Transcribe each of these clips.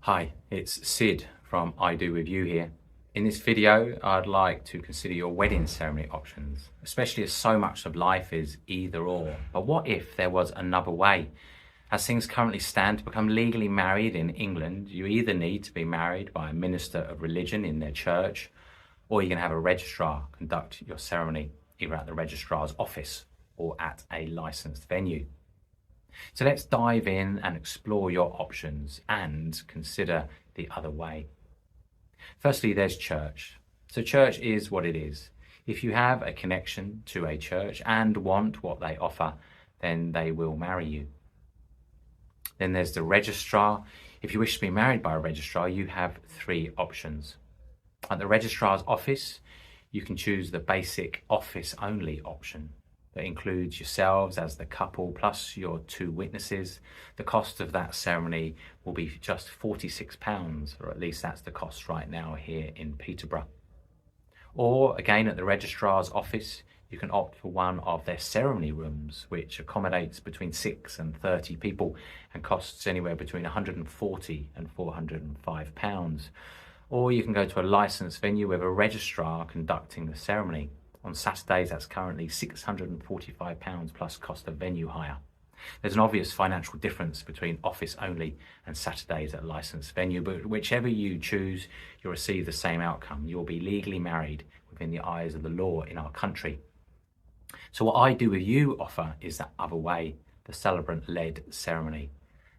Hi, it's Sid from I Do With You here. In this video, I'd like to consider your wedding ceremony options, especially as so much of life is either or. But what if there was another way? As things currently stand, to become legally married in England, you either need to be married by a minister of religion in their church, or you can have a registrar conduct your ceremony either at the registrar's office or at a licensed venue. So let's dive in and explore your options and consider the other way. Firstly, there's church. So church is what it is. If you have a connection to a church and want what they offer, then they will marry you. Then there's the registrar. If you wish to be married by a registrar, you have three options. At the registrar's office, you can choose the basic office-only option. That includes yourselves as the couple plus your two witnesses. The cost of that ceremony will be just £46, or at least that's the cost right now here in Peterborough. Or again, at the registrar's office, you can opt for one of their ceremony rooms, which accommodates between 6 and 30 people and costs anywhere between £140 and £405. Or you can go to a licensed venue with a registrar conducting the ceremony. On Saturdays, that's currently £645 plus cost of venue hire. There's an obvious financial difference between office only and Saturdays at licensed venue, but whichever you choose, you'll receive the same outcome. You'll be legally married within the eyes of the law in our country. So what I Do With You offer is that other way, the celebrant-led ceremony.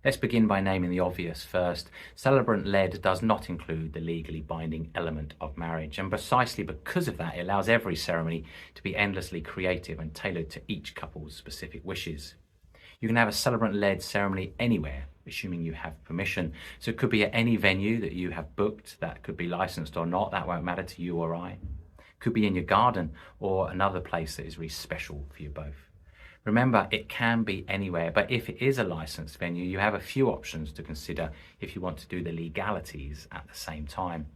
Let's begin by naming the obvious first. Celebrant-led does not include the legally binding element of marriage, and precisely because of that, it allows every ceremony to be endlessly creative and tailored to each couple's specific wishes. You can have a celebrant-led ceremony anywhere, assuming you have permission. So it could be at any venue that you have booked, that could be licensed or not, that won't matter to you or I. It could be in your garden or another place that is really special for you both. Remember, it can be anywhere, but if it is a licensed venue, you have a few options to consider if you want to do the legalities at the same time.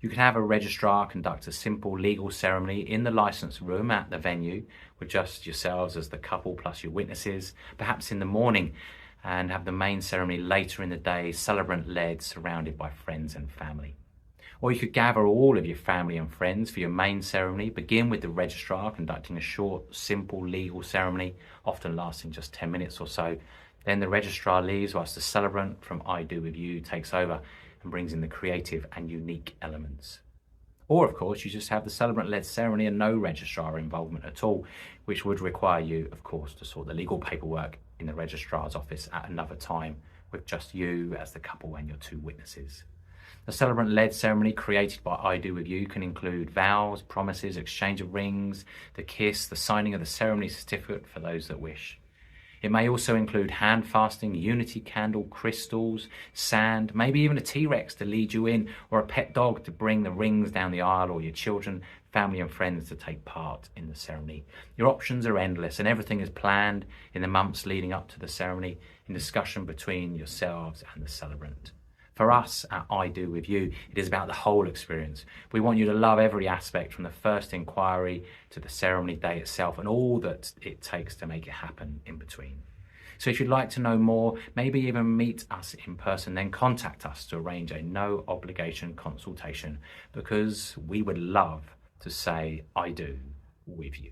You can have a registrar conduct a simple legal ceremony in the licensed room at the venue with just yourselves as the couple plus your witnesses, perhaps in the morning, and have the main ceremony later in the day, celebrant-led, surrounded by friends and family. Or you could gather all of your family and friends for your main ceremony, begin with the registrar conducting a short, simple legal ceremony, often lasting just 10 minutes or so. Then the registrar leaves whilst the celebrant from I Do With You takes over and brings in the creative and unique elements. Or of course, you just have the celebrant-led ceremony and no registrar involvement at all, which would require you, of course, to sort the legal paperwork in the registrar's office at another time with just you as the couple and your two witnesses. The celebrant-led ceremony created by I Do With You can include vows, promises, exchange of rings, the kiss, the signing of the ceremony certificate for those that wish. It may also include hand fasting, unity candle, crystals, sand, maybe even a T-Rex to lead you in, or a pet dog to bring the rings down the aisle, or your children, family and friends to take part in the ceremony. Your options are endless and everything is planned in the months leading up to the ceremony in discussion between yourselves and the celebrant. For us at I Do With You, it is about the whole experience. We want you to love every aspect from the first inquiry to the ceremony day itself and all that it takes to make it happen in between. So if you'd like to know more, maybe even meet us in person, then contact us to arrange a no obligation consultation, because we would love to say I do with you.